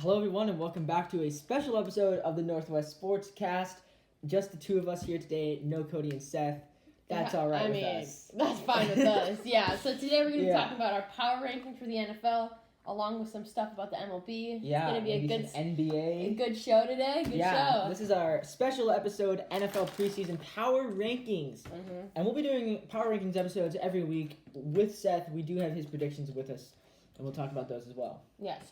Hello, everyone, and welcome back to a special episode of the Northwest Sportscast. Just the two of us here today, no Cody and Seth. That's all right with us. That's fine with us. Yeah, so today we're going to be talking about our power rankings for the NFL, along with some stuff about the MLB. Yeah, it's going to be a good NBA. A good show today. Good show. This is our special episode, NFL preseason power rankings. Mm-hmm. And we'll be doing power rankings episodes every week with Seth. We do have his predictions with us, and we'll talk about those as well. Yes.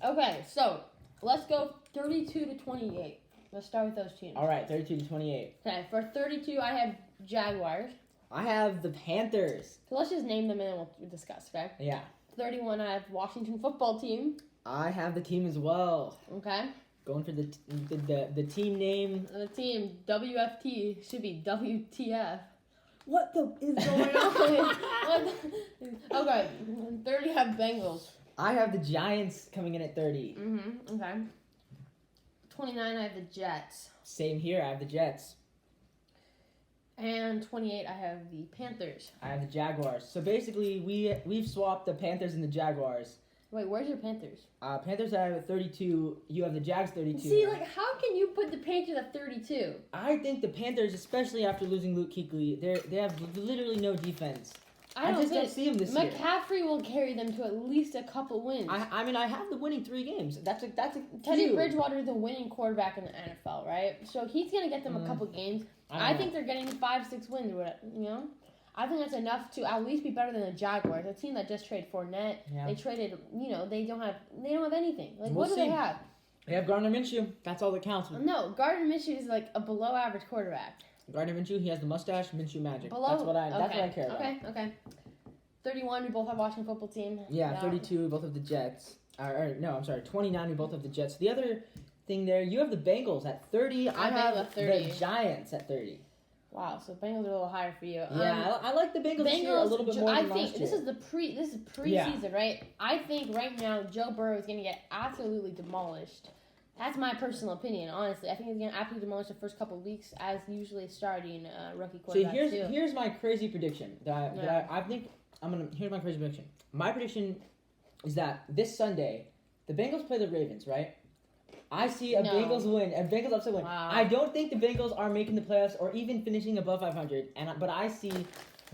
Okay, so let's go 32 to 28. Let's start with those teams. All right, 32 to 28. Okay, for 32, I have Jaguars. I have the Panthers. So let's just name them and then we'll discuss, okay? Yeah. 31, I have Washington football team. I have the team as well. Okay. Going for the team name. The team, WFT, should be WTF. What the is going on? Okay, 30, I have Bengals. I have the Giants coming in at 30. Mm-hmm, okay. 29, I have the Jets. Same here, I have the Jets. And 28, I have the Panthers. I have the Jaguars. So basically, we've swapped the Panthers and the Jaguars. Wait, where's your Panthers? Panthers I have at 32. You have the Jags 32. See, how can you put the Panthers at 32? I think the Panthers, especially after losing Luke Kuechly, they have literally no defense. I just don't see him this year. McCaffrey will carry them to at least a couple wins. I mean, I have them winning 3 games. That's a Teddy few. Bridgewater is the winning quarterback in the NFL, right? So he's gonna get them a couple games. I think they're getting 5-6 wins. You know, I think that's enough to at least be better than the Jaguars, a team that just traded Fournette. Yeah. They traded. They don't have anything. Like, We'll what do see. they have? They have Gardner Minshew. That's all that counts. No, Gardner Minshew is like a below average quarterback. Gardner Minshew, he has the mustache. Minshew magic. Below. That's what I care about. Okay. 31, we both have Washington football team. Yeah, 32, we both have the Jets. No, I'm sorry, 29, we both have the Jets. The other thing there, you have the Bengals at 30. I have Bengals 30. the Giants at 30. Wow, so Bengals are a little higher for you. Yeah, I like the Bengals this year a little bit more than last year. This is preseason, right? I think right now Joe Burrow is going to get absolutely demolished. That's my personal opinion, honestly. I think he's going to absolutely demolish the first couple of weeks, as usually starting rookie quarterback. So here's my crazy prediction I think here's my crazy prediction. My prediction is that this Sunday, the Bengals play the Ravens, right? I see a Bengals win, a Bengals upset win. Wow. I don't think the Bengals are making the playoffs or even finishing above 500. But I see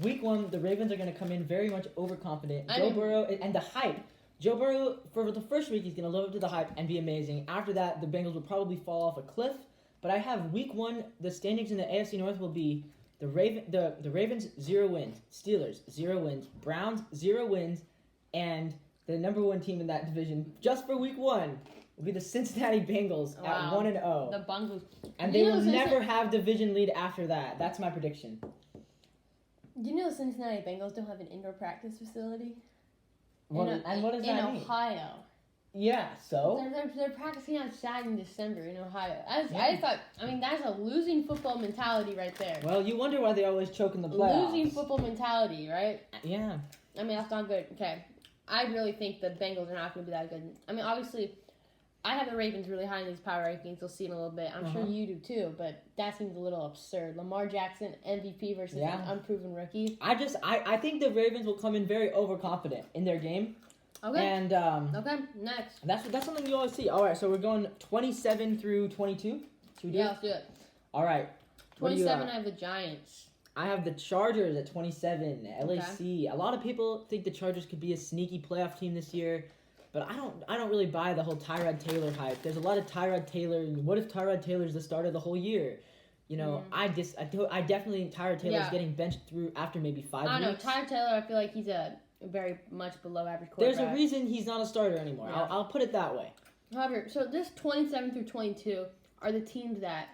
week 1, the Ravens are going to come in very much overconfident. Joe Burrow and the hype. Joe Burrow, for the first week, he's going to live up to the hype and be amazing. After that, the Bengals will probably fall off a cliff. But I have week 1, the standings in the AFC North will be the Ravens 0 wins, Steelers 0 wins, Browns 0 wins, and the number 1 team in that division just for week 1 will be the Cincinnati Bengals at 1-0. The Bengals, and they will never have division lead after that. That's my prediction. Do you know the Cincinnati Bengals don't have an indoor practice facility? What does that mean? In Ohio. Yeah, so? They're practicing outside in December in Ohio. I thought, that's a losing football mentality right there. Well, you wonder why they always choke in the playoffs. Losing football mentality, right? Yeah. That's not good. Okay. I really think the Bengals are not going to be that good. Obviously, I have the Ravens really high in these power rankings. You'll see in a little bit. I'm sure you do too, but that seems a little absurd. Lamar Jackson, MVP versus an unproven rookie. I think the Ravens will come in very overconfident in their game. Okay. And okay, next. That's something you always see. All right, so we're going 27 through 22. Let's do it. All right. 27, I have the Giants. I have the Chargers at 27. LAC. A lot of people think the Chargers could be a sneaky playoff team this year, but I don't really buy the whole Tyrod Taylor hype. There's a lot of Tyrod Taylor. What if Tyrod Taylor's the starter the whole year? I definitely think Tyrod Taylor's getting benched through after maybe 5 weeks. I don't know. Tyrod Taylor, I feel like he's a very much below average quarterback. There's a reason he's not a starter anymore. Yeah. I'll put it that way. However, so this 27 through 22 are the teams that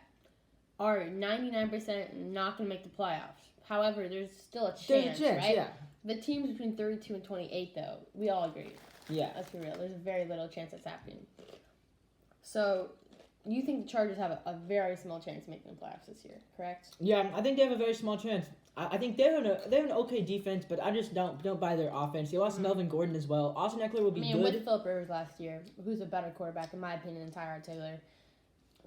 are 99% not going to make the playoffs. However, there's still a chance, right? Yeah. The teams between 32 and 28, though, we all agree. Yeah. Let's be real. There's very little chance that's happening. So, you think the Chargers have a very small chance of making the playoffs this year, correct? Yeah, I think they have a very small chance. I think they have an okay defense, but I just don't buy their offense. They lost Melvin Gordon as well. Austin Eckler will be good. With Philip Rivers last year, who's a better quarterback, in my opinion, than Tyrod Taylor,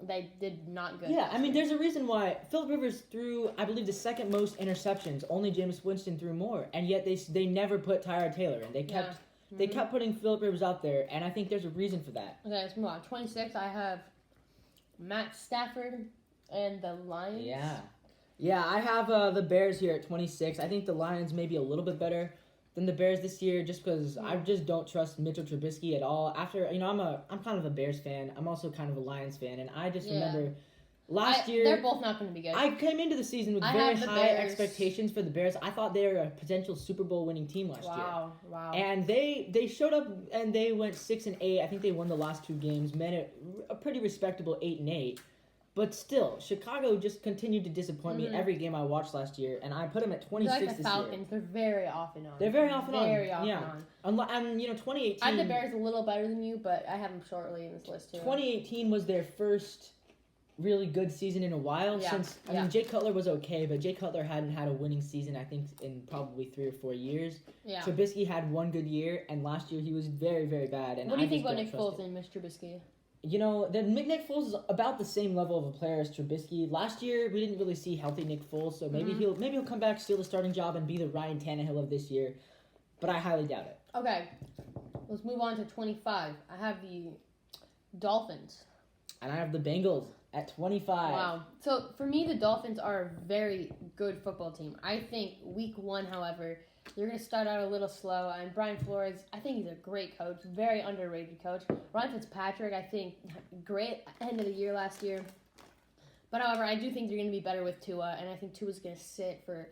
they did not good. Yeah, there's a reason why Philip Rivers threw, I believe, the second most interceptions. Only Jameis Winston threw more, and yet they never put Tyrod Taylor in. They kept They kept putting Philip Rivers out there, and I think there's a reason for that. Okay, let's move on. 26, I have Matt Stafford and the Lions. Yeah, I have the Bears here at 26. I think the Lions may be a little bit better than the Bears this year, just because I just don't trust Mitchell Trubisky at all. After I'm kind of a Bears fan. I'm also kind of a Lions fan, and I just remember last year they're both not going to be good. I came into the season with very high expectations for the Bears. I thought they were a potential Super Bowl winning team last year. Wow. And they showed up and they went 6-8. I think they won the last 2 games, made it a pretty respectable 8-8. But still, Chicago just continued to disappoint me every game I watched last year, and I put them at 26 like the Falcons, they're very often on. They're very often on. And 2018. I have the Bears a little better than you, but I have them shortly in this list too. 2018 was their first really good season in a while. I mean, Jay Cutler was okay, but Jay Cutler hadn't had a winning season, I think, in probably 3 or 4 years. Yeah. Trubisky had 1 good year, and last year he was very, very bad. And what do you think about Nick Foles and Mr. Trubisky? Nick Foles is about the same level of a player as Trubisky. Last year, we didn't really see healthy Nick Foles, so maybe he'll come back, steal the starting job, and be the Ryan Tannehill of this year. But I highly doubt it. Okay, let's move on to 25. I have the Dolphins. And I have the Bengals at 25. Wow. So, for me, the Dolphins are a very good football team. I think week 1, however, they're going to start out a little slow. And Brian Flores, I think he's a great coach, very underrated coach. Ryan Fitzpatrick, I think, great end of the year last year. But, however, I do think they're going to be better with Tua. And I think Tua's going to sit for,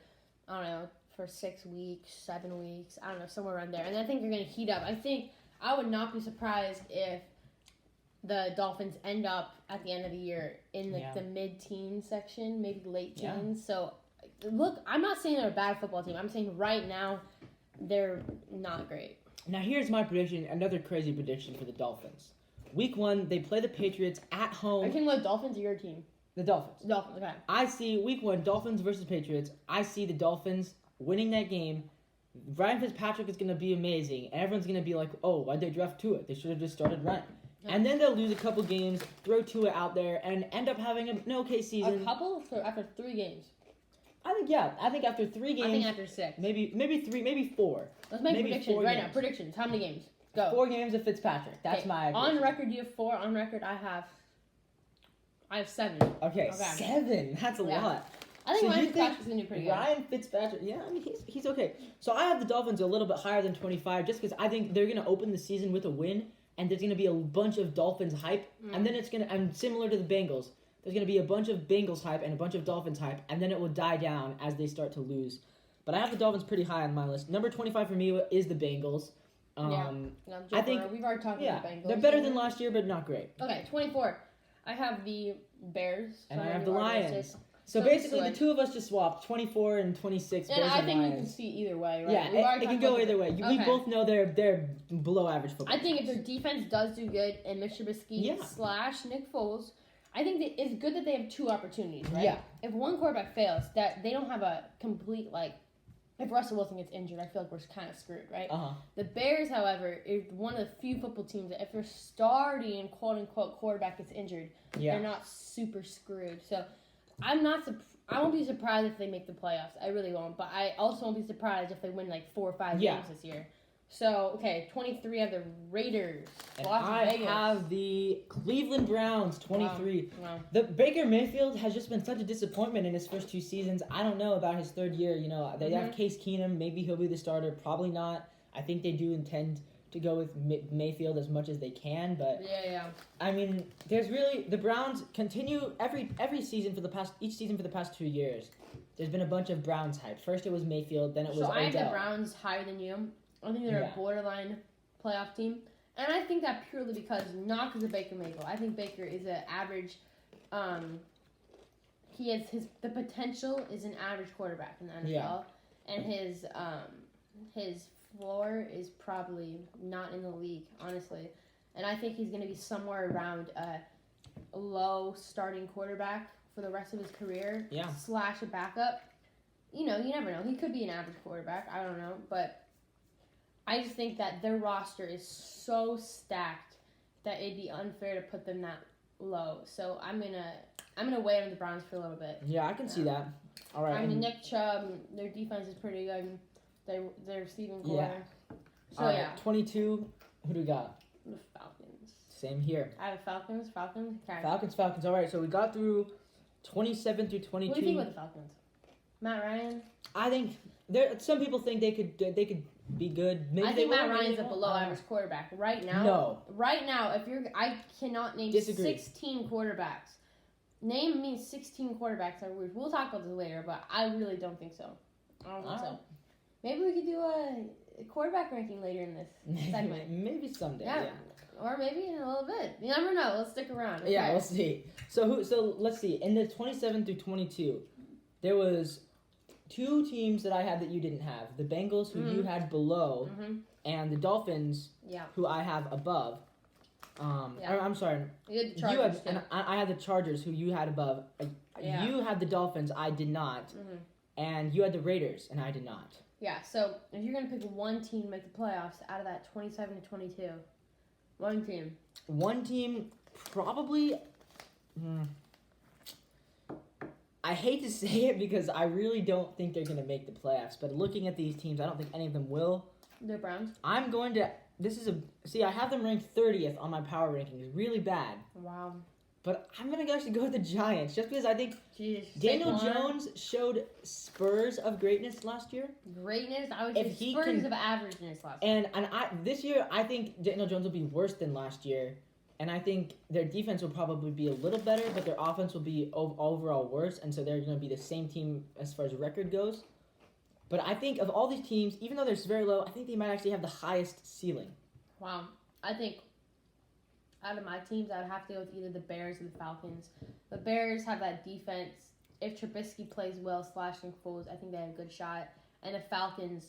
I don't know, for 6 weeks, 7 weeks, I don't know, somewhere around there. And I think they're going to heat up. I would not be surprised if the Dolphins end up at the end of the year in the mid-teen section, maybe late teens. So, look, I'm not saying they're a bad football team. I'm saying right now they're not great. Now, here's my prediction, another crazy prediction for the Dolphins. Week 1, they play the Patriots at home. Are you talking about Dolphins or your team? The Dolphins. Dolphins, okay. I see week 1, Dolphins versus Patriots. I see the Dolphins winning that game. Ryan Fitzpatrick is going to be amazing. And everyone's going to be like, oh, why'd they draft Tua? They should have just started Ryan. And then they'll lose a couple games, throw Tua out there, and end up having an okay season. A couple? After 3 games? I think after 3 games. I think after 6. Maybe 3, maybe 4. Let's make predictions right now. Predictions. How many games? Go. 4 games of Fitzpatrick. That's my prediction. On record, you have 4. On record, I have 7. Okay. 7. That's a lot. I think Ryan Fitzpatrick's going to do pretty good. Ryan Fitzpatrick, I mean, he's okay. So I have the Dolphins a little bit higher than 25 just because I think they're going to open the season with a win, and there's going to be a bunch of Dolphins hype, and then it's going to, and similar to the Bengals, there's going to be a bunch of Bengals hype and a bunch of Dolphins hype, and then it will die down as they start to lose. But I have the Dolphins pretty high on my list. Number 25 for me is the Bengals. I think we've already talked about the Bengals. They're better than last year, but not great. Okay, 24. I have the Bears. And I have the Lions. So basically, the two of us just swapped 24 and 26. And I think you can see either way, right? Yeah, it can go either way. We both know they're below average football. I think if their defense does do good and Mitch Trubisky / Nick Foles, I think it's good that they have 2 opportunities, right? Yeah. If one quarterback fails, that they don't have a complete if Russell Wilson gets injured, I feel like we're kind of screwed, right? The Bears, however, is one of the few football teams that if their starting quote-unquote quarterback gets injured, they're not super screwed. So I won't be surprised if they make the playoffs. I really won't. But I also won't be surprised if they win 4 or 5 games this year. So, okay, 23 are the Raiders. And I have the Cleveland Browns, 23. Wow. The Baker Mayfield has just been such a disappointment in his first 2 seasons. I don't know about his 3rd year. They have Case Keenum. Maybe he'll be the starter. Probably not. I think they do intend to go with Mayfield as much as they can, but I mean, there's really the Browns continue every season each season for the past 2 years. There's been a bunch of Browns hype. First it was Mayfield, then it was Odell. So I have the Browns higher than you. I think they're a borderline playoff team, and I think that purely because not because of Baker Mayfield. I think Baker is an average. He has the potential is an average quarterback in the NFL, and his floor is probably not in the league, honestly. And I think he's going to be somewhere around a low starting quarterback for the rest of his career. / a backup. You never know. He could be an average quarterback. I don't know. But I just think that their roster is so stacked that it'd be unfair to put them that low. So I'm gonna wait on the Browns for a little bit. Yeah, I can see that. All right. I mean, Nick Chubb, their defense is pretty good. Their receiving core. So All right, yeah, 22. Who do we got? the Falcons. Same here. I have Falcons. Okay. Falcons. All right, so we got through 27 through 22. What do you think about the Falcons? Matt Ryan. I think some people think they could be good. Maybe I think they Matt won't, maybe Ryan's they a won't. below average quarterback right now. No. Right now, I cannot name Disagree. 16 quarterbacks. Name me 16 quarterbacks. We'll talk about this later, but I really don't think so. I don't think so. Maybe we could do a quarterback ranking later in this segment. Maybe someday. Yeah. Or maybe in a little bit. You never know. Let's stick around. Okay. Yeah, we'll see. So let's see. In the 27 through 22, there was 2 teams that I had that you didn't have. The Bengals, who you had below, and the Dolphins, who I have above. I'm sorry. You had the Chargers. and I had the Chargers, who you had above. You had the Dolphins, I did not. And you had the Raiders, and I did not. Yeah, so if you're going to pick one team to make the playoffs out of that 27 to 22, one team. One team, probably. I hate to say it because I really don't think they're going to make the playoffs. But looking at these teams, I don't think any of them will. The Browns? I'm going to. I have them ranked 30th on my power rankings. Really bad. Wow. But I'm going to actually go with the Giants just because I think Jeez, Daniel Jones showed spurs of greatness last year. Greatness? I would say spurs of averageness last year. And this year, I think Daniel Jones will be worse than last year. And I think their defense will probably be a little better, but their offense will be overall worse. And so they're going to be the same team as far as record goes. But I think of all these teams, even though they're very low, I think they might actually have the highest ceiling. Wow. I think out of my teams, I would have to go with either the Bears or the Falcons. The Bears have that defense. If Trubisky plays well, slashing Foles, I think they have a good shot. And the Falcons,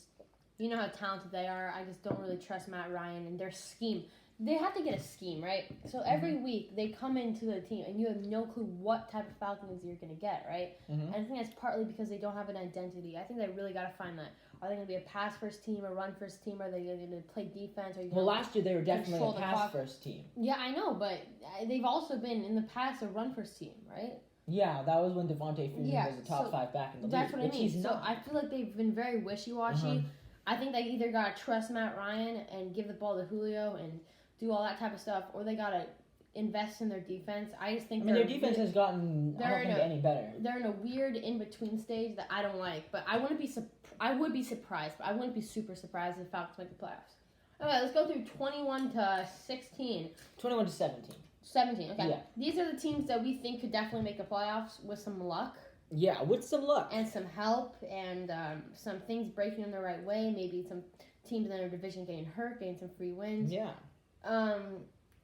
you know how talented they are. I just don't really trust Matt Ryan and their scheme. They have to get a scheme, right? So every week they come into the team and you have no clue what type of Falcons you're going to get, right? And I think that's partly because they don't have an identity. I think they really got to find that. Are they going to be a pass-first team, a run-first team? Are they going to play defense? Well, last year they were definitely a pass-first team. Yeah, I know, but they've also been, in the past, a run-first team, right? Yeah, that was when Devontae Freeman was the top 5 back in the league. That's what I mean. So I feel like they've been very wishy-washy. I think they either got to trust Matt Ryan and give the ball to Julio and do all that type of stuff, or they got to invest in their defense. I just think their defense has gotten, I don't think, any better. They're in a weird in-between stage that I don't like, but I would be surprised, but I wouldn't be super surprised if the Falcons make the playoffs. Okay, let's go through 21 to 16. 21 to 17. 17, okay. Yeah. These are the teams that we think could definitely make the playoffs with some luck. Yeah, with some luck. And some help and some things breaking in the right way. Maybe some teams in their division getting hurt, getting some free wins. Yeah.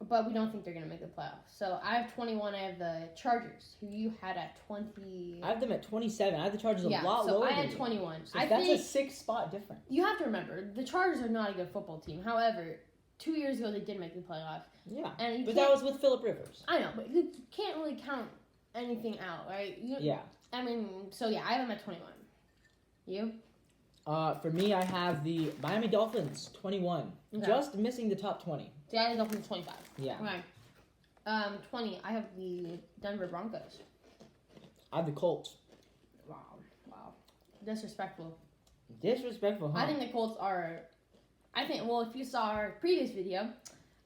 But we don't think they're going to make the playoffs. So I have 21. I have the Chargers, who you had at 20. I have them at 27. I have the Chargers a lot so lower I had than you. 21. So that's a 6-spot difference. You have to remember, the Chargers are not a good football team. However, 2 years ago, they did make the playoffs. Yeah, and but that was with Phillip Rivers. I know, but you can't really count anything out, right? Yeah. I mean, so yeah, I have them at 21. You? For me, I have the Miami Dolphins, 21. Okay. Just missing the top 20. See, I have the Dolphins 25. Yeah. Okay. 20, I have the Denver Broncos. I have the Colts. Wow. Disrespectful. Disrespectful, huh? I think the Colts are... if you saw our previous video,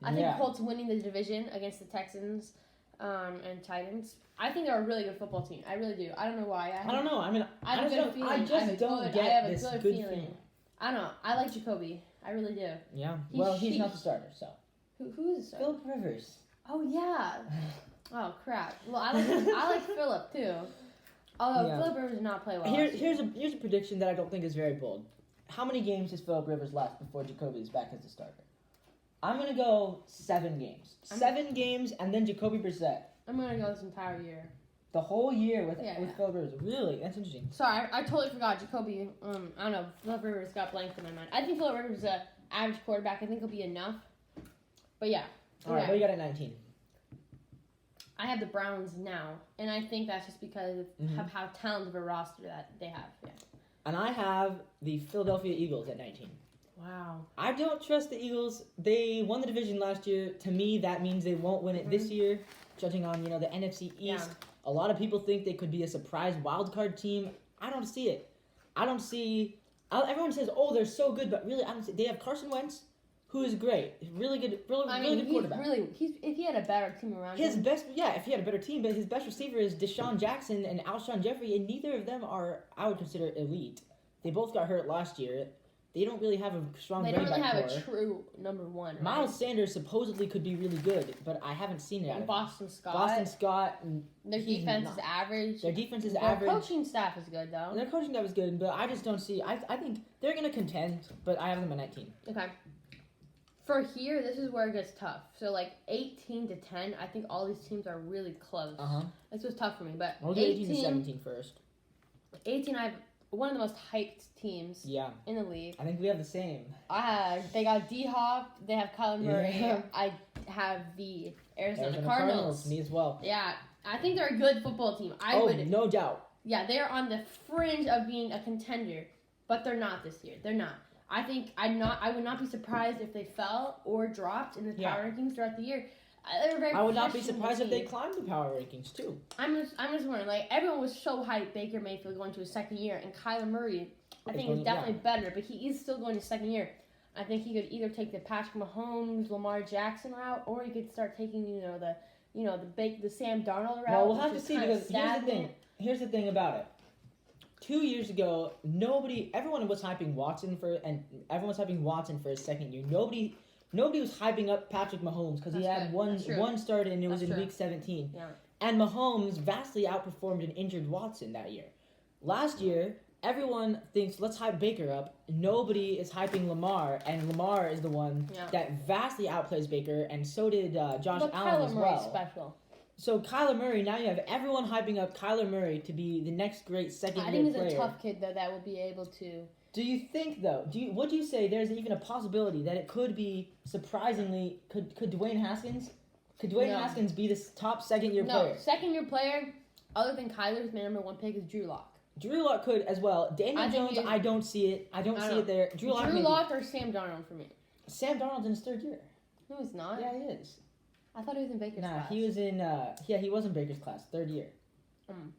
I think Colts winning the division against the Texans and Titans. I think they're a really good football team. I really do. I don't know why. I don't know. I mean, I have a good feeling. I just don't get this good feeling. I don't know. I like Jacoby. I really do. Yeah. He's not the starter, so. Who is the starter? Phillip Rivers. Oh, yeah. Oh, crap. Well, I like Phillip, too. Although Phillip Rivers did not play well. Here's a prediction that I don't think is very bold. How many games does Phillip Rivers last before Jacoby is back as the starter? I'm going to go 7 games. 7 games, and then Jacoby Brissett. I'm going to go this entire year. The whole year with Phillip Rivers. Really? That's interesting. Sorry, I totally forgot Jacoby. I don't know. Phillip Rivers got blanked in my mind. I think Phillip Rivers is an average quarterback. I think he'll be enough. But yeah. All right, what do you got at 19? I have the Browns now, and I think that's just because of how talented of a roster that they have. Yeah. And I have the Philadelphia Eagles at 19. Wow. I don't trust the Eagles. They won the division last year. To me, that means they won't win it this year, judging on, the NFC East. Yeah. A lot of people think they could be a surprise wild card team. I don't see it. I don't see everyone says, "Oh, they're so good," but really, I don't see. They have Carson Wentz, who is great, really good, really good quarterback. If he had a better team around him. If he had a better team, but his best receiver is Deshaun Jackson and Alshon Jeffrey, and neither of them are, I would consider, elite. They both got hurt last year. They don't really have a strong running back core. They don't really have a true number one. Right? Miles Sanders supposedly could be really good, but I haven't seen it. And Boston Scott. Their defense is average. Their defense is average. Their coaching staff is good, though. Their coaching staff is good, but I just don't see. I think they're going to contend, but I have them at 19. Okay. For here, this is where it gets tough. So, 18 to 10, I think all these teams are really close. This was tough for me, but I'll do 18 to 17 first. 18, I have one of the most hyped teams in the league. I think we have the same. They got D-Hop. They have Kyler Murray. Yeah. I have the Arizona Cardinals. Me as well. Yeah, I think they're a good football team. No doubt. Yeah, they're on the fringe of being a contender, but they're not this year. They're not. I think I would not be surprised if they fell or dropped in the power rankings throughout the year. I would not be surprised if they climbed the power rankings too. I'm just wondering. Everyone was so hyped Baker Mayfield going to his second year, and Kyler Murray, I think is definitely better, but he is still going to second year. I think he could either take the Patrick Mahomes, Lamar Jackson route, or he could start taking the Sam Darnold route. Well, we'll have to see because here's the thing about it. 2 years ago, everyone was hyping Watson for his second year. Nobody was hyping up Patrick Mahomes because he had one start and it was in week 17. Yeah. And Mahomes vastly outperformed an injured Watson that year. Last year, everyone thinks, let's hype Baker up. Nobody is hyping Lamar, and Lamar is the one that vastly outplays Baker, and so did Josh Allen as well. Kyler Murray's special. So Kyler Murray, now you have everyone hyping up Kyler Murray to be the next great second-year player. I think he's a tough kid, though, that will be able to... Do you think, though, would you say there's even a possibility that it could be, surprisingly, could Dwayne Haskins? Could Dwayne Haskins be the top second-year player? No, second-year player, other than Kyler, who's my number one pick, is Drew Lock. Drew Lock could as well. Daniel Jones, I don't see it. I don't see it there. Drew Lock or Sam Darnold for me. Sam Darnold's in his third year. No, he's not. Yeah, he is. I thought he was in Baker's class. He was in, he was in Baker's class, third year.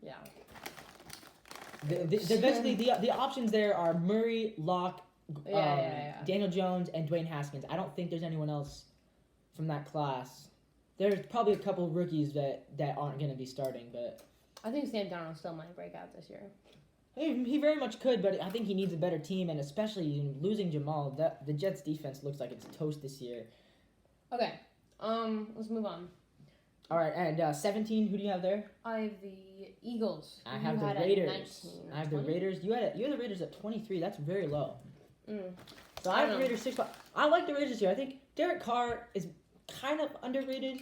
Yeah. Basically, the options there are Murray, Locke, Daniel Jones, and Dwayne Haskins. I don't think there's anyone else from that class. There's probably a couple of rookies that aren't going to be starting, but... I think Sam Darnold still might break out this year. He very much could, but I think he needs a better team, and especially losing Jamal, the Jets' defense looks like it's toast this year. Okay. Let's move on. All right, and 17, who do you have there? I have the Eagles. I have the Raiders. I have the Raiders. You had the Raiders at 23. That's very low. So I have the Raiders 6. I like the Raiders here. I think Derek Carr is kind of underrated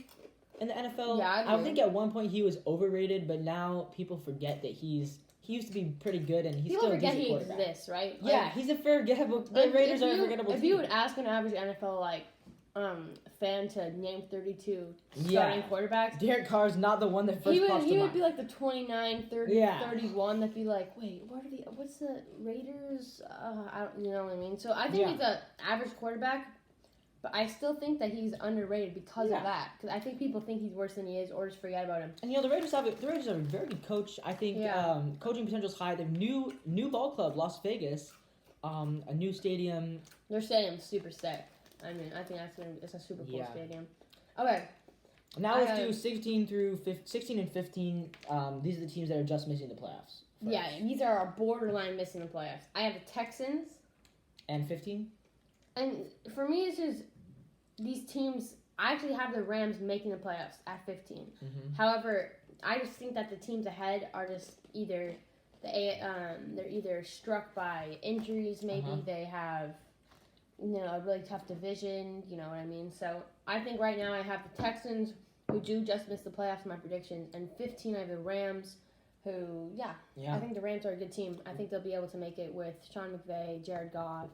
in the NFL. Yeah, I think at one point he was overrated, but now people forget that he used to be pretty good, and he's still a decent quarterback. People forget he exists, right? Yeah, he's a forgettable. The Raiders are a forgettable team. If you would ask an average NFL fan to name 32 starting quarterbacks, Derek Carr's not the one that first pops to mind. He would be like the 29, 30, 31 that'd be like, wait, what's the Raiders? You know what I mean? So I think he's an average quarterback, but I still think that he's underrated because of that. Because I think people think he's worse than he is, or just forget about him. And the Raiders have a very good coach. I think coaching potential is high. They have new ball club, Las Vegas, a new stadium. Their stadium's super sick. I mean, I think it's a super cool stadium. Okay. Now let's do 16 and 15. These are the teams that are just missing the playoffs. Yeah, these are our borderline missing the playoffs. I have the Texans. And 15? And for me, it's just these teams. I actually have the Rams making the playoffs at 15. Mm-hmm. However, I just think that the teams ahead are just either they're either struck by injuries. Maybe they have a really tough division. You know what I mean? So I think right now I have the Texans, who do just miss the playoffs in my predictions, and 15 I have the Rams, who I think the Rams are a good team. I think they'll be able to make it with Sean McVay, Jared Goff.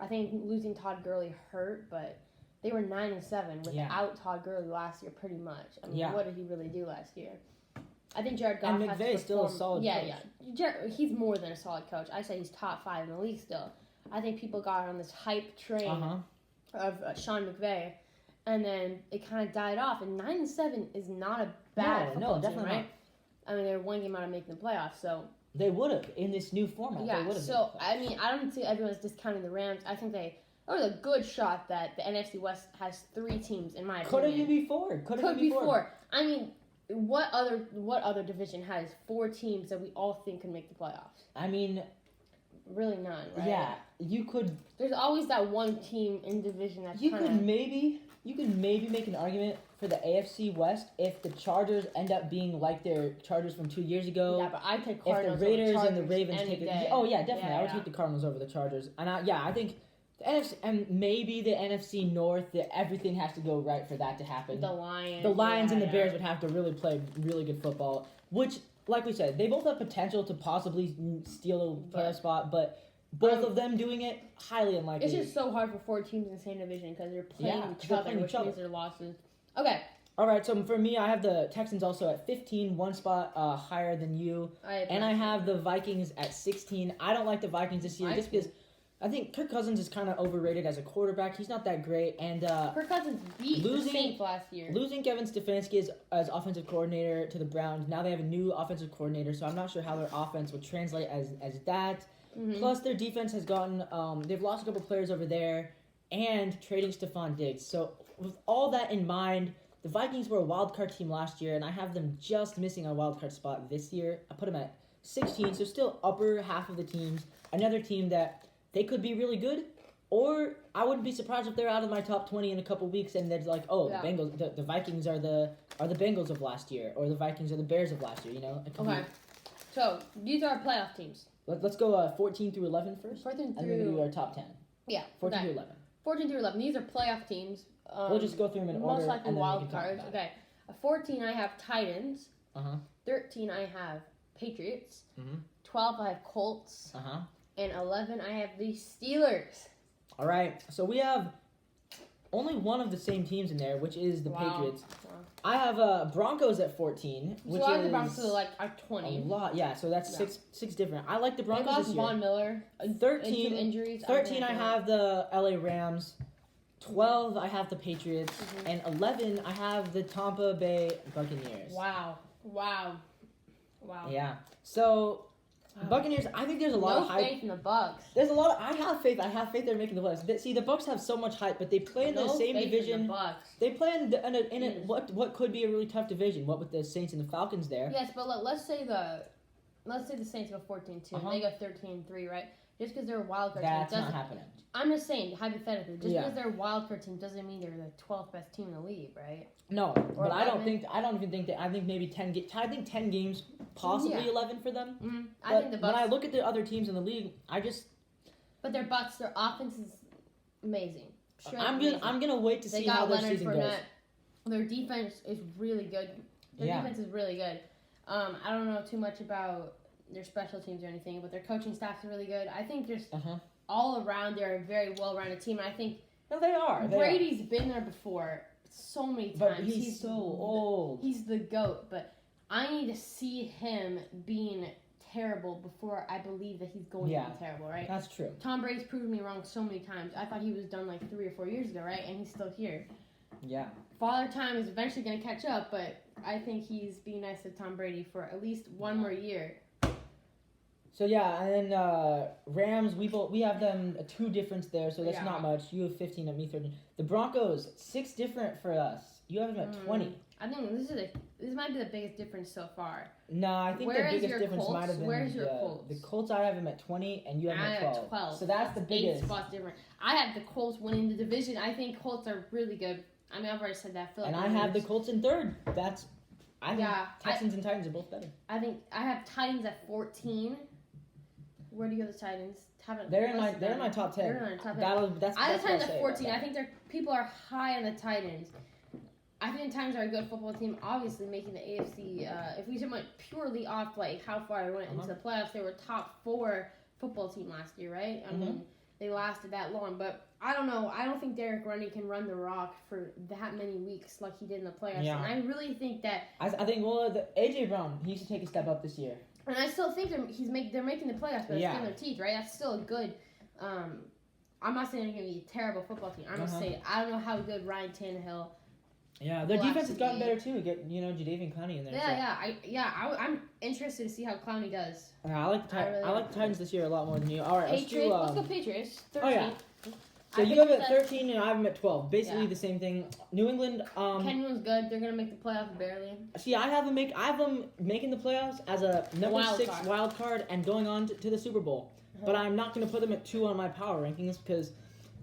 I think losing Todd Gurley hurt, but they were 9-7 without Todd Gurley last year, pretty much. I mean, what did he really do last year? I think Jared Goff and McVay is still a solid coach. He's more than a solid coach. I say he's top 5 in the league still. I think people got on this hype train of Sean McVay, and then it kind of died off. And 9-7 is not a bad football team, right? Not. I mean, they're one game out of making the playoffs, so They would have in this new format. Yeah. They would have. So I mean, I don't think everyone's discounting the Rams. I think there was a good shot that the NFC West has 3 teams in my could have opinion. been before. Could be 4. I mean, what other division has 4 teams that we all think can make the playoffs? I mean, really none, right? yeah, you could. There's always that one team in division that's You could maybe make an argument for the AFC West if the Chargers end up being like their Chargers from 2 years ago. Yeah, but I take If Cardinals the Raiders over and the Chargers Ravens any take it, day. oh yeah, definitely, I would Yeah. take the Cardinals over the Chargers. And I think the NFC and maybe the NFC North, that everything has to go right for that to happen. The Lions. The Lions and the yeah. Bears would have to really play really good football, which, like we said, they both have potential to possibly steal a playoff spot, but both of them doing it, highly unlikely. It's just so hard for 4 teams in the same division because they're playing Yeah, each they're other, playing which each other. means their losses. Okay. All right, so for me, I have the Texans also at 15, 1 spot higher than you. And I have the Vikings at 16. I don't like the Vikings this year just because I think Kirk Cousins is kind of overrated as a quarterback. He's not that great. And Kirk Cousins beat the Saints last year. Losing Kevin Stefanski as offensive coordinator to the Browns, now they have a new offensive coordinator, so I'm not sure how their offense will translate as that. Mm-hmm. Plus, their defense has gotten, they've lost a couple players over there and trading Stephon Diggs. So with all that in mind, the Vikings were a wild card team last year, and I have them just missing a wild card spot this year. I put them at 16, so still upper half of the teams. Another team that they could be really good, or I wouldn't be surprised if they're out of my top 20 in a couple weeks, and they're like, oh, Yeah. the Bengals, the Vikings are the Bengals of last year, or the Vikings are the Bears of last year. You know. It could Okay. be- So these are our playoff teams. Let's go 14 through 11 first, 14 and then we do through our top 10. yeah. 14 Okay. through 11. 14 through 11. These are playoff teams. We'll just go through them in most order, likely and then we wild can talk cards. about it. Okay. At 14, I have Titans. 13, I have Patriots. Mhm. 12, I have Colts. Uh huh. And 11, I have the Steelers. All right, so we have only one of the same teams in there, which is the Wow. Patriots. Wow. I have Broncos at 14, which So I have is the Broncos are a 20. lot. Yeah, so that's Yeah. six different. I like the They Broncos lost this year. Von Miller. 13 and 2 injuries. 13, I have the LA Rams. 12, I have the Patriots. Mhm. And 11, I have the Tampa Bay Buccaneers. Wow. Yeah. So, Wow. Buccaneers, I think there's a lot No of hype. faith in the Bucks. There's a lot of, I have faith they're making the playoffs. See, the Bucks have so much hype, but they play in the No same faith division. in the Bucks. They play in Yes. what could be a really tough division. What with the Saints and the Falcons there. Yes, but let's say the Saints go 14-2. Uh-huh. They go 13-3, right? Just because they're a wild card That's team not doesn't. happening. I'm just saying hypothetically. Just Yeah. because they're a wild card team doesn't mean they're the 12th best team in the league, right? No, Or but I don't 11. even think that. I think maybe 10. I think 10 games, possibly Yeah. 11 for them. Mm-hmm. I But think the when I Bucks. look at the other teams in the league, But their offense is amazing. Straight I'm amazing. gonna wait to They see how got their Leonard season Fournette. goes. Their defense is really good. Their Yeah. defense is really good. I don't know too much about their special teams or anything, but their coaching staff is really good. I think just all around they're a very well-rounded team. And I think No, they are. Brady's been there before so many times. But he's so old. He's the GOAT, but I need to see him being terrible before I believe that he's going to be terrible, right? That's true. Tom Brady's proven me wrong so many times. I thought he was done like 3 or 4 years ago, right? And he's still here. Yeah. Father Time is eventually going to catch up, but I think he's being nice to Tom Brady for at least one more year. So yeah, and then Rams, we have them 2 difference there, so that's Yeah. not much. You have 15 and me 13. The Broncos 6 different for us. You have them at 20. I think this might be the biggest difference so far. No, I think Where the is biggest your difference Colts? might have been Where's your the Colts? Colts. I have them at 20, and you have them I at have 12. 12. So that's the biggest. 8 spots different. I have the Colts winning the division. I think Colts are really good. I mean, I've already said that. And I have the Colts in 3rd. I think Yeah, Texans and Titans are both better. I think I have Titans at 14. Where do you have the Titans? They're in my top 10. They're in my top 10. That's I have what I'll Titans say at 14. about I think people are high on the Titans. I think the Titans are a good football team. Obviously, making the AFC. If we just went purely off like how far I went into the playoffs, they were top 4 football team last year, right? I mean, they lasted that long, but I don't know. I don't think Derek Runny can run the rock for that many weeks like he did in the playoffs. Yeah. And I really think that. I think AJ Brown, he should take a step up this year. And I still think they're making the playoffs, but it's in their teeth, right? That's still a good. I'm not saying they're going to be a terrible football team. I'm just saying I don't know how good Ryan Tannehill Yeah, their Well, defense has gotten absolutely. better too. Get Jadeveon Clowney in there. I'm interested to see how Clowney does. I like the I really I like the Titans this year a lot more than you. All right, let's Patriots, do. let's go Patriots. 13. Oh yeah. So I you think have it at that 13 and I have them at 12. Basically Yeah. the same thing. New England. Kenyone's good. They're gonna make the playoffs barely. See, I have them making the playoffs as a number Wild 6 card. wild card and going on to the Super Bowl. But I'm not going to put them at 2 on my power rankings because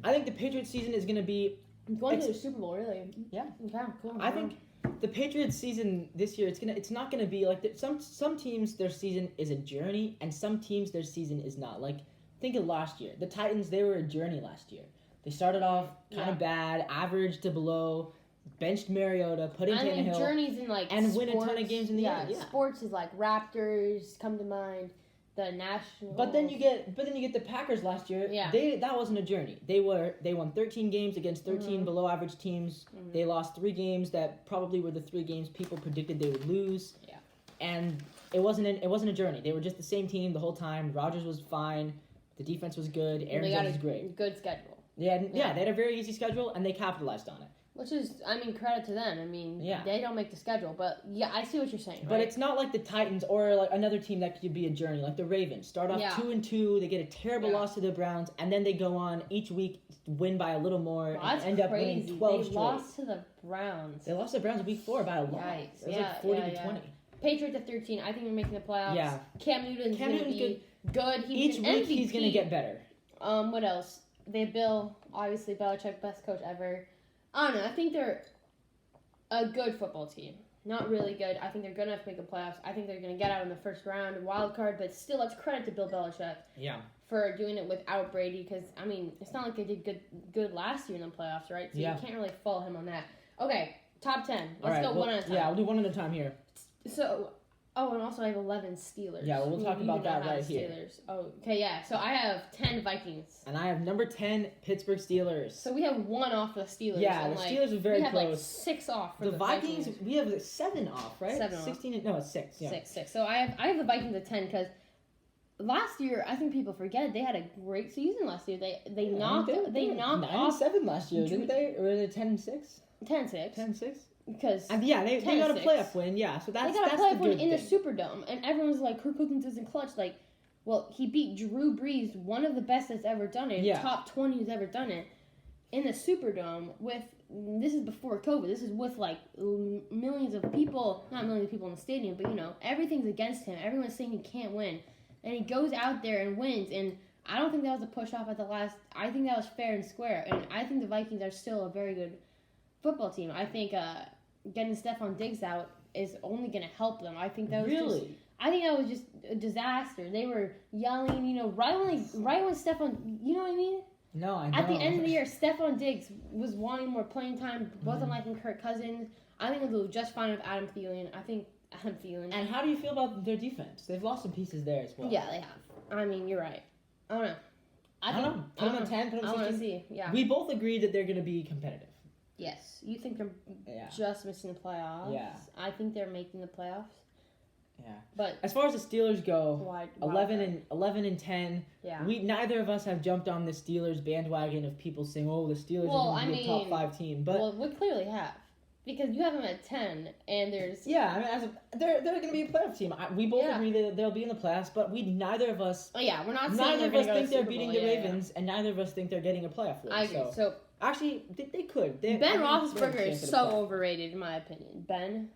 I think the Patriots season is going to be. Going to the Super Bowl, really? Yeah. Okay, cool. I think the Patriots season this year it's not going to be like some teams their season is a journey and some teams their season is not. Like think of last year. The Titans, they were a journey last year. They started off kind of bad, average to below, benched Mariota, put in I think Tannehill, journeys in like and sports, win a ton of games in the end. Yeah. Sports is like Raptors come to mind, the Nationals. But then you get the Packers last year. Yeah. That wasn't a journey. They won 13 games against 13 below average teams. Mhm. They lost 3 games that probably were the 3 games people predicted they would lose. Yeah. And it wasn't a journey. They were just the same team the whole time. Rodgers was fine. The defense was good. Aaron they got Jones a was great. good schedule. Yeah, Yeah. they had a very easy schedule and they capitalized on it. Which is, I mean, credit to them. I mean, Yeah. they don't make the schedule, but yeah, I see what you're saying. But right? it's not like the Titans or like another team that could be a journey, like the Ravens. Start off Yeah. 2-2, they get a terrible Yeah. loss to the Browns, and then they go on each week, win by a little more, Wow, that's and end crazy. up winning 12 They straight. lost to the Browns. They lost to the Browns week 4 by a lot. Yikes. It was Yeah, like 40 yeah, to yeah. 20. Patriots at 13. I think they're making the playoffs. Yeah. Cam Newton's Cam going to Newton's be good. Each He's an week MVP. he's gonna get better. What else? They have Bill, obviously Belichick, best coach ever. I don't know. I think they're a good football team. Not really good. I think they're good enough to make the playoffs. I think they're going to get out in the first round, wild card, but still, let's credit to Bill Belichick Yeah. for doing it without Brady because, I mean, it's not like they did good last year in the playoffs, right? So Yeah. you can't really fault him on that. Okay, top 10. All Let's right, go one at a time. Yeah, we'll do one at a time here. So, and also I have 11 Steelers. Yeah, well, we'll talk You about do not that have right here. Steelers. Oh, okay, yeah. So I have 10 Vikings. And I have number 10, Pittsburgh Steelers. So we have 1 off the Steelers. Yeah, and the like, Steelers are very we have close. like 6 off for The the Vikings, we have 7 off, right? 7 off. 16. No, it's 6. Yeah. 6. So I have the Vikings at 10 because last year I think people forget they had a great season last year. They knocked They were knocked 9-7 off last year, didn't they? Or were they 10-6? 10-6 10-6? because And yeah, they got a 10-6. playoff win. Yeah, so they that's got a the playoff win good in the thing. Superdome, and everyone's like, Kirk Cousins isn't clutch. Like, well, he beat Drew Brees, one of the best that's ever done it, Yeah. top 20 who's ever done it, in the Superdome with. This is before COVID. This is with like millions of people, not millions of people in the stadium, but everything's against him. Everyone's saying he can't win, and he goes out there and wins. And I don't think that was a push off at the last. I think that was fair and square, and I think the Vikings are still a very good football team. I think getting Stephon Diggs out is only going to help them. I think that was Really? I think that was just a disaster. They were yelling, right when Stephon, you know what I mean? No, I don't. At the end of the year, Stephon Diggs was wanting more playing time, wasn't liking Kirk Cousins. I think they'll do just fine with Adam Thielen. I think Adam Thielen. And how do you feel about their defense? They've lost some pieces there as well. Yeah, they have. I mean, you're right. I don't know. I don't know. Put them at 10, put them I at want to 16. see. Yeah. We both agreed that they're going to be competitive. Yes. You think they're Yeah. just missing the playoffs? Yeah. I think they're making the playoffs. Yeah. But As far as the Steelers go, why? 11 and 10. Yeah. We neither of us have jumped on the Steelers bandwagon of people saying, "Oh, the Steelers Well, are going to be a top mean, 5 team." But well, we clearly have. Because you have them at 10, and there's... yeah, I mean, they're going to be a playoff team. We both Yeah. agree that they'll be in the playoffs, but neither of us Oh, yeah, we're not saying neither they're of going us to go to think the they're Super beating Bowl. the Yeah, yeah. Ravens, and neither of us think they're getting a playoff win. I agree. So, Actually, they could. I Ben think they're a Roethlisberger chance is at a so playoff. overrated, in my opinion. Ben?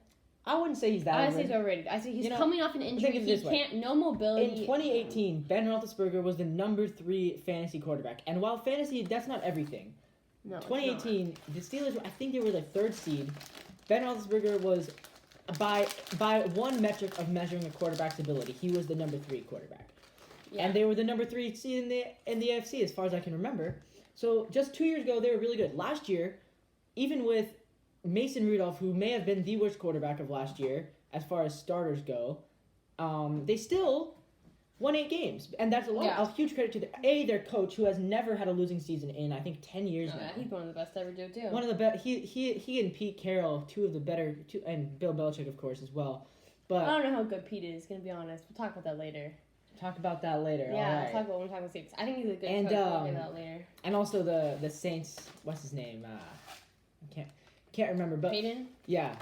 I wouldn't say he's that. I say overrated. he's overrated. I say he's You know, coming off an injury. think of it He this way. can't... No mobility. In 2018, Ben Roethlisberger was the number 3 fantasy quarterback, and while fantasy, that's not everything. No, it's 2018, the Steelers, I think they were the 3rd seed. Ben Roethlisberger was, by one metric of measuring a quarterback's ability, he was the number 3 quarterback. not. Yeah. And they were the number 3 seed in the AFC, as far as I can remember. So just 2 years ago, they were really good. Last year, even with Mason Rudolph, who may have been the worst quarterback of last year, as far as starters go, they still won 8 games. And that's a huge credit to their coach, who has never had a losing season in, I think, 10 years Oh, now. yeah, he's one of the best to ever do it, too. One of the best. He and Pete Carroll, 2 of the better, and Bill Belichick, of course, as well. But I don't know how good Pete is, gonna be honest. We'll talk about that later. talk about that later. Yeah, All we'll right. talk about when we talk about Saints. I think he's a good And, coach. We'll get that later. And also the Saints. What's his name? I can't. Can't remember, but Peyton? yeah,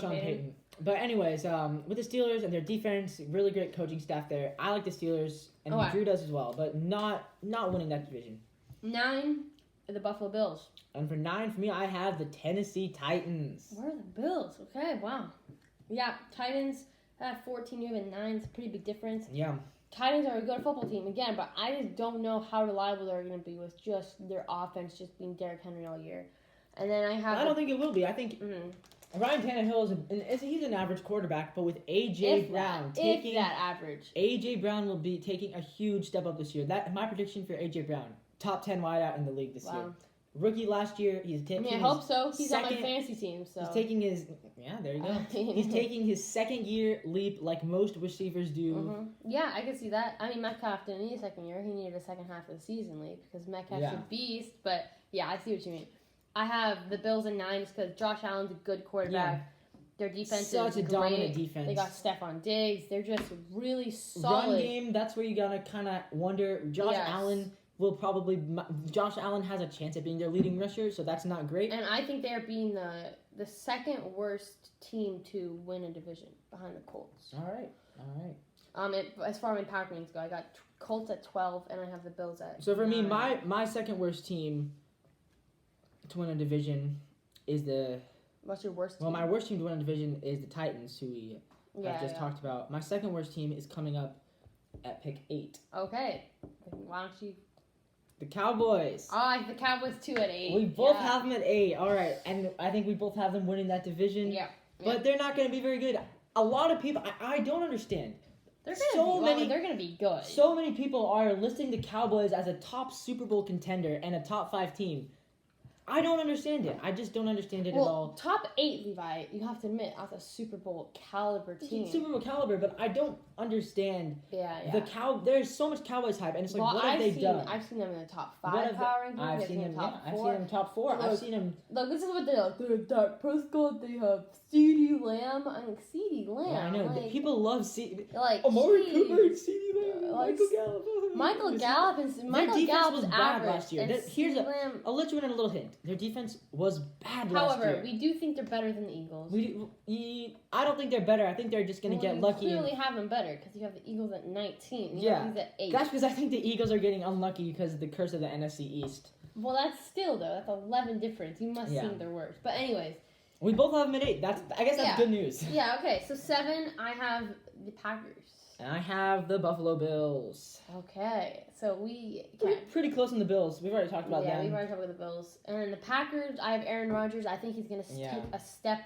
Sean Payton. But anyways, with the Steelers and their defense, really great coaching staff there. I like the Steelers, and Drew does as well, but not winning that division. 9 are the Buffalo Bills. And for 9, for me, I have the Tennessee Titans. Where are the Bills? Okay, wow. Yeah, Titans have 14, you have a 9. It's a pretty big difference. Yeah. Titans are a good football team, again, but I just don't know how reliable they're going to be with just their offense just being Derrick Henry all year. And then I don't think it will be. I think Ryan Tannehill he's an average quarterback, but with A.J. Brown taking... If that average. A.J. Brown will be taking a huge step up this year. My prediction for A.J. Brown, top 10 wideout in the league this year. Rookie last year, he's taking. I hope so. He's on my fantasy team, so he's taking his. Yeah, there you go. He's taking his second year leap, like most receivers do. Mm-hmm. Yeah, I can see that. I mean, Metcalf didn't need a second year; he needed a second half of the season leap because Metcalf's a beast. But yeah, I see what you mean. I have the Bills in 9 just because Josh Allen's a good quarterback. Yeah. Their defense such a dominant defense. They got Stephon Diggs. They're just really solid. Run game. That's where you gotta kind of wonder. Josh Allen has a chance at being their leading rusher, so that's not great. And I think they're being the second worst team to win a division behind the Colts. All right. As far as power rankings go, I got Colts at 12, and I have the Bills at. So for 9. me, my second worst team to win a division is the. What's your worst team? Well, my worst team to win a division is the Titans, who we have just talked about. My second worst team is coming up at pick 8. Okay. Why don't you? The Cowboys. The Cowboys too at 8. We both have them at 8. All right, and I think we both have them winning that division. Yeah. But they're not going to be very good. A lot of people, I don't understand. They're going to be good. So many people are listing the Cowboys as a top Super Bowl contender and a top 5 team. I don't understand it. I just don't understand it at all. Top 8, Levi, you have to admit, as a Super Bowl caliber team. Super Bowl caliber, but I don't understand. Yeah. There's so much Cowboys hype, and it's like, what have they done? I've seen them in the top 5 power rankings. I've seen them in top 4. Look, I've seen them. Look, this is what they have. They have Dak Prescott. They have CeeDee Lamb. I mean, CeeDee Lamb. Yeah, I know. People love CeeDee. Amari Cooper and CeeDee Lamb. Michael Gallup. Michael Gallup was bad last year. I'll let you in on a little hint. Their defense was bad last year. However, we do think they're better than the Eagles. I don't think they're better. I think they're just going to get lucky. You clearly have them better because you have the Eagles at 19. You have these at 8. That's because I think the Eagles are getting unlucky because of the curse of the NFC East. Well, that's still, though. That's 11 difference. You must think they're worse. But anyways. We both have them at 8. I guess that's good news. Yeah, okay. So 7, I have the Packers. And I have the Buffalo Bills. Okay. So we're pretty close on the Bills. We've already talked about them. Yeah, we've already talked about the Bills. And the Packers, I have Aaron Rodgers. I think he's going to take a step.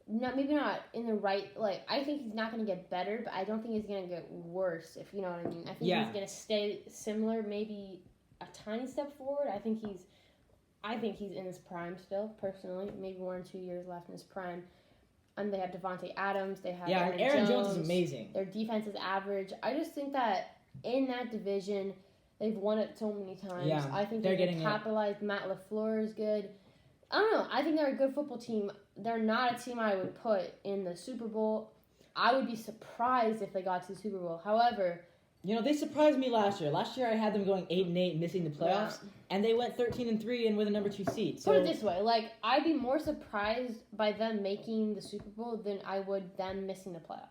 Maybe not in the right. I think he's not going to get better, but I don't think he's going to get worse, if you know what I mean. I think he's going to stay similar, maybe a tiny step forward. I think he's in his prime still, personally. Maybe 1 or 2 years left in his prime. And they have Devontae Adams. They have Aaron Jones is amazing. Their defense is average. I just think that in that division, they've won it so many times. Yeah, I think they're going to capitalize. Matt LaFleur is good. I don't know. I think they're a good football team. They're not a team I would put in the Super Bowl. I would be surprised if they got to the Super Bowl. However, they surprised me last year. Last year I had them going 8-8, missing the playoffs, and they went 13-3 and were the number 2 seed. So put it this way: I'd be more surprised by them making the Super Bowl than I would them missing the playoffs.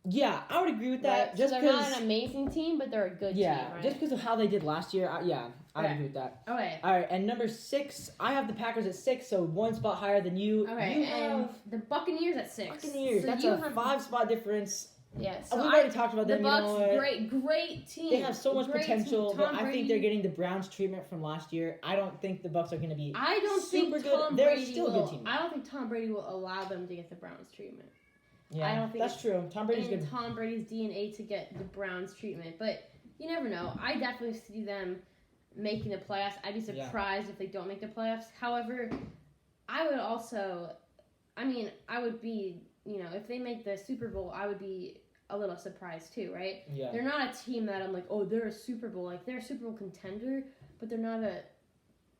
Yeah, I would agree with that. Right? Just they're not an amazing team, but they're a good team. Right? Just because of how they did last year. I agree with that. Okay. All right, and number 6, I have the Packers at 6, so 1 spot higher than you. Okay, and the Buccaneers at 6. Buccaneers, so that's a 5-spot difference. Yes. We've already talked about them. The Bucs, great team. They have so much potential, but I think they're getting the Browns treatment from last year. I don't think the Bucs are going to be super good. They're still a good team. I don't think Tom Brady will allow them to get the Browns treatment. Yeah, I don't think that's true. Tom Brady's good. Tom Brady's DNA to get the Browns treatment, but you never know. I definitely see them making the playoffs. I'd be surprised if they don't make the playoffs. However, I would be, if they make the Super Bowl, I would be a little surprised too, right? Yeah. They're not a team that I'm like, oh, they're a Super Bowl. They're a Super Bowl contender, but they're not a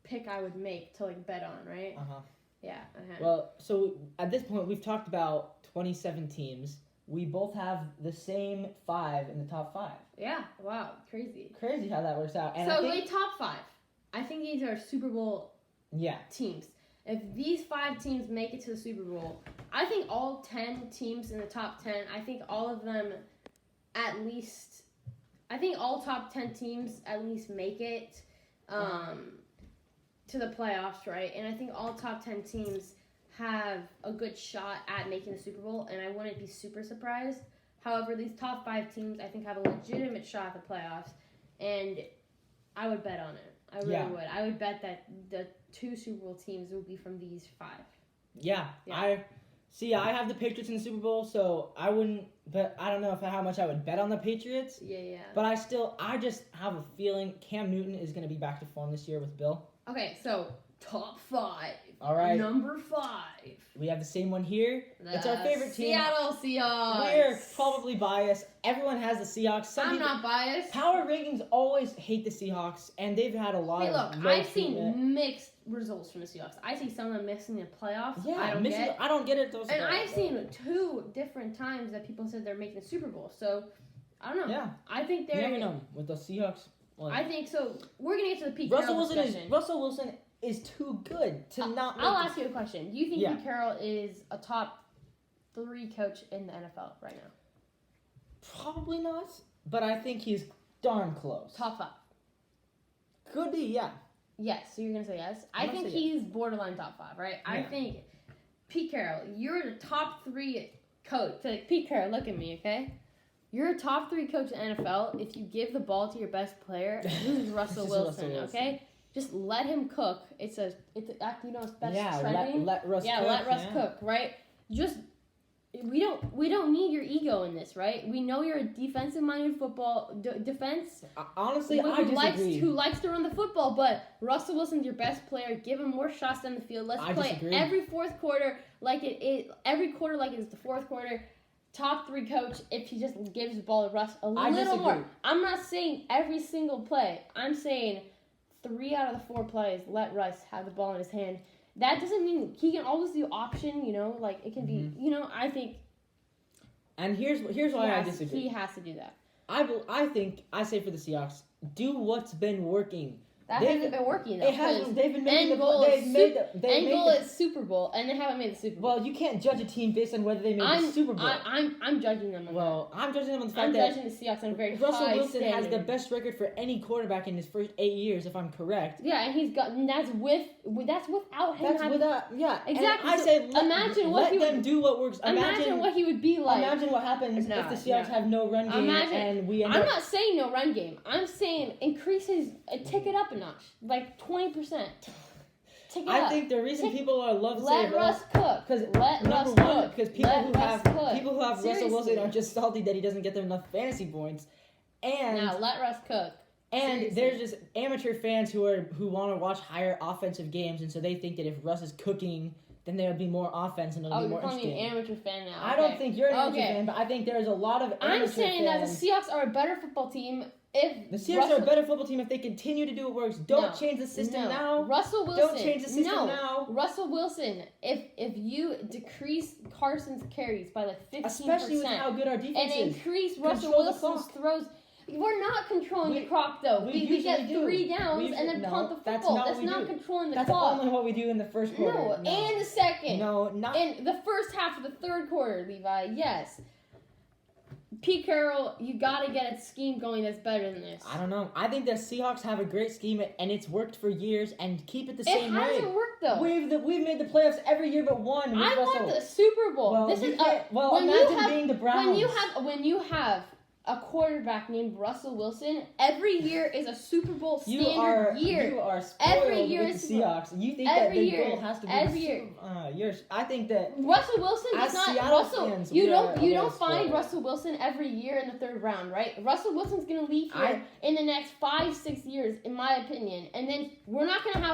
pick I would make to bet on, right? Uh-huh. Yeah. Well, so at this point, we've talked about 27 teams. We both have the same 5 in the top 5. Yeah. Wow. Crazy. Crazy how that works out. And so top 5. I think these are Super Bowl teams. if these 5 teams make it to the Super Bowl, I think all 10 teams in the top 10, I think all of them at least, I think all top 10 teams at least make it to the playoffs, right? And I think all top 10 teams have a good shot at making the Super Bowl, and I wouldn't be super surprised. However, these top 5 teams, I think, have a legitimate shot at the playoffs, and I would bet on it. I really would. I would bet that the 2 Super Bowl teams will be from these 5. Yeah. I have the Patriots in the Super Bowl, so I wouldn't. But I don't know how much I would bet on the Patriots. Yeah. But I just have a feeling Cam Newton is going to be back to form this year with Bill. Okay, so top 5. All right. Number 5. We have the same one here. It's our favorite team. Seattle Seahawks. We're probably biased. Everyone has the Seahawks. I'm not biased. Power rankings always hate the Seahawks, and they've had a lot of. Look, I've seen mixed results from the Seahawks. I see some of them missing the playoffs. Yeah, I don't get it. Those and I've seen 2 different times that people said they're making the Super Bowl. So I don't know. Yeah, I think they're. You never know with the Seahawks. Well, I think so. We're gonna get to the Pete Russell Carroll Wilson discussion. Russell Wilson is too good to not. I'll ask you a question. Do you think Pete Carroll is a top 3 coach in the NFL right now? Probably not, but I think he's darn close. Top 5. Could be, yeah. Yes, so you're gonna say yes. I think he's borderline top 5, right? Yeah. I think Pete Carroll, you're the top 3 coach. So Pete Carroll, look at me, okay? You're a top 3 coach in the NFL if you give the ball to your best player, who's Russell Wilson, okay? Just let him cook. It's best trending. Let Russ cook. Let Russ cook, right? We don't need your ego in this, right? We know you're a defensive-minded football defense. Honestly, I disagree. Who likes to run the football, but Russell Wilson's your best player. Give him more shots on the field. Let's play every fourth quarter like every quarter like it's the fourth quarter. Top 3 coach if he just gives the ball to Russ a little more. I'm not saying every single play. I'm saying 3 out of the 4 plays, let Russ have the ball in his hand. That doesn't mean he can always do option, like it can be, I think. And here's why I disagree. He has to do that. I say for the Seahawks, do what's been working. That hasn't been working, though. It hasn't. They've been making end goal is Super Bowl, and they haven't made the Super Bowl. Well, you can't judge a team based on whether they made the Super Bowl. I'm judging them on that. I'm judging them on the fact that I'm judging the Seahawks on a very Russell high Wilson standard. has the best record for any quarterback in his first 8 years, if I'm correct. Yeah, and that's without him. Exactly. And I say let them do what works. Imagine what he would be like. Imagine what happens if the Seahawks have no run game and we end I'm not saying no run game. I'm saying take it up a notch, like 20%. I think the reason people love to let Russ cook. Because people who have Russell Wilson are just salty that he doesn't get them enough fantasy points. And now let Russ cook. And there's just amateur fans who want to watch higher offensive games, and so they think that if Russ is cooking, then there would be more offense and it'll be more interesting. You're calling me an amateur fan now. I don't think you're an amateur fan, but I think there's a lot of amateur I'm saying fans. that the Seahawks are a better football team. If the Seahawks are a better football team if they continue to do what works. Don't change the system now. Russell Wilson. Don't change the system now. Russell Wilson. If you decrease Carson's carries by like 15%, especially with how good our defense is, and increase Russell Wilson's throws. We're not controlling the clock, though. We get 3 downs and then punt the football. That's not controlling the clock. That's only what we do in the first quarter. No, and the second. No, not in the first half of the third quarter, Levi. Yes. Pete Carroll, you gotta get a scheme going that's better than this. I don't know. I think the Seahawks have a great scheme and it's worked for years and keep it the same way. It hasn't worked though. We've made the playoffs every year but one. I want the Super Bowl. Well, this is imagine being the Browns. When you have a quarterback named Russell Wilson, every year is a Super Bowl standard year. You are spoiled every year with the Seahawks. You think every that the goal has to be every year. I think that Russell Wilson does not. Fans, you don't find Russell Wilson every year in the 3rd round, right? Russell Wilson's gonna leave here in the next 5-6 years, in my opinion, and then we're not gonna have.